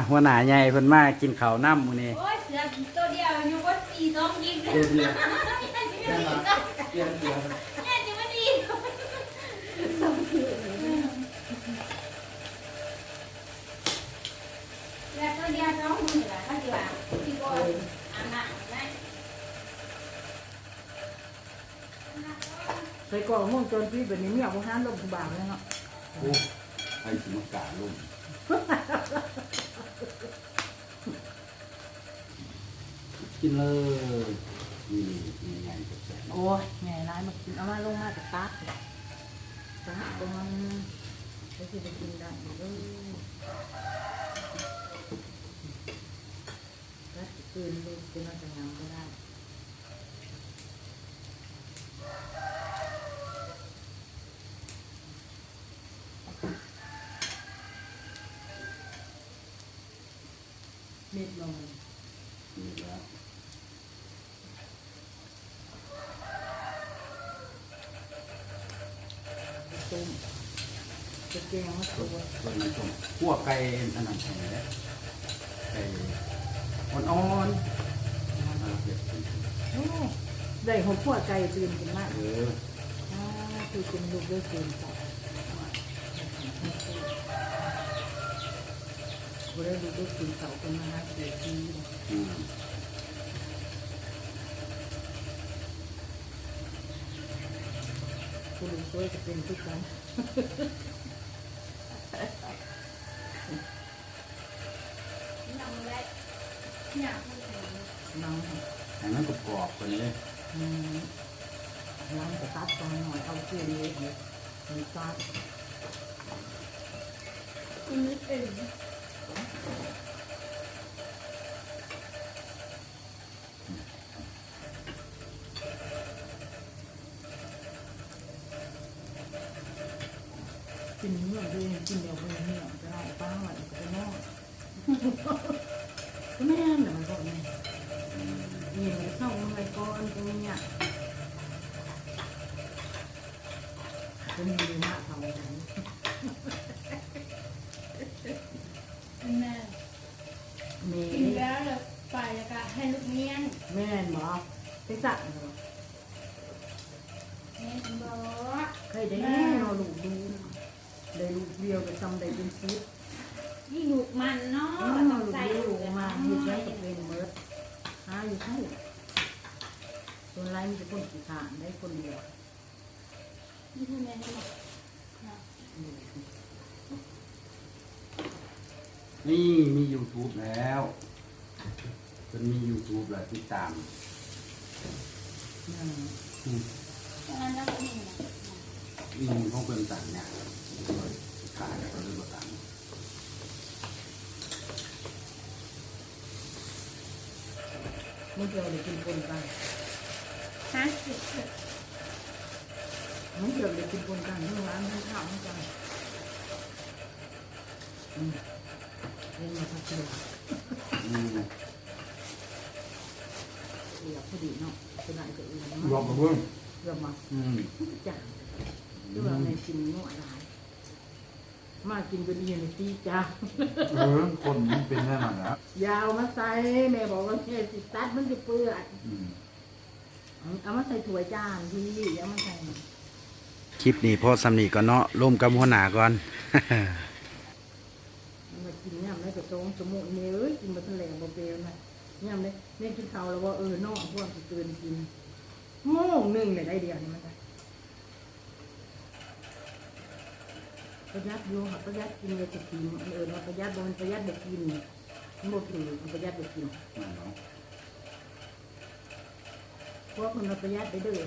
หัวหน้าใหญ่เพิ่นมากินข้าวน้ำมื้อนี้โอ้ยเสือตัวเดียวอยู่ก็ตีต้องยิงเลย เดียว แม่จะไม่ดีแล้วตัวเดียวน้องมือละถ้าจะว่าที่ก็อาหารได้ใส่กล่องม่วงจนพี่แบบนี้เนี่ยพวกห้ามลงทุบางเลยเนาะ โอ้ใครสิมากาลุ่มกินเลยนี่ไงจะแสบ โอ้ยไงร้ายมากินเอามาลงมาจากตักตักตรงนั้นไอ้ที่จะกินได้เลยตักคืนลูกเป็นอะไรยังก็ได้นิดหน่อย นี่แล้ว ต้มจะแกงมาตัว ส่วนนี้ชมคั่วไก่อันนั้นแห้งแล้วไก่อ่อนๆเผ็ด โอ้ได้หัวขั้วไก่ตื่นกินมาก ๆ คือกินลูกด้วยตื่นต่อบ่ได้ลูกด้วยตื่นต่อเป็นมาหาเสียทีคุณลุงช่วยจะเป็นทุกครั้ง น้องได้เนี่ยมันเป็น น้อง ให้มันกรอบๆกว่านี้ น้องจะตัดตอนหน่อยเอาเชือกเล็กเนี่ยมีตัด คุณนึกเอง กินเนื้อด้วยกินเดียวไปเนื้อจะได้ป้าหน่อยก็ไปนอกก็ไม่แน่เหมือนกันเนี่ยนี่มันเข้าอะไรก้อนตรงนี้ก็มีดีมากทำอะไร แม่ เม กินแล้วเลยไปแล้วก็ให้ลูกเมียน แม่นหมอไปสั่ง แม่บอก เคยได้เราลูกดูได้ลูกเดียวก็จำได้เป็นซิป นี่ลูกมันเนาะ ต้ ต้ อ อง ง ใส่ ใส่ ลู ลู ก ก มา มา หยุดไว้กับเป็นเมิร์ดหาอยู่ทั้งส่วนไรมีแต่คนขี้ขานได้คนเดียว นี่คือแม่บอก นี่มี YouTube แล้วเป็นมี YouTube แล้วติดตาม ตอนนั้นเราไม่เห็น มีพวกเป็นต่างเนี่ยขายแล้วก็เรื่องต่าง เมื่อเดียวเลยกินคนกัน ฮะ เมื่อเดียวเลยกินคนกันทั้งร้านทั้งข้าวทั้งกันเล่นมาพักเดียว อยากพอดีเนาะเป็นอะไรก็อื่น บอกมาเพิ่ม เรื่องมาจ้าเรื่องในกินนวดร้ายมากินจนเย็นตีจ้า คนมันเป็นแน่นอนนะ ยาวมาใส่แม่บอกว่าแม่สิตัดมันจะเปื่อยเอามาใส่ถ้วยจานที่เอามาใส่ คลิปนี้พอสำนีก่อนเนาะร่วมกับหัวหน้าก่อน มากินเนี่ยไม่กระตรงสมุนเนื้อกินมาทะเลบะเบลนะเนี่ยเนี่ยกินข้าวแล้วว่าน้องพวกจะตื่นกินโม่หนึ่งเนี่ยได้เดียวนี่มันได้ประหยัดอยู่ค่ะประหยัดกินเลยจะกินว่าประหยัดบนประหยัดเด็กกินหมดเลยประหยัดเด็กกินพวกมันประหยัดไปเด้อ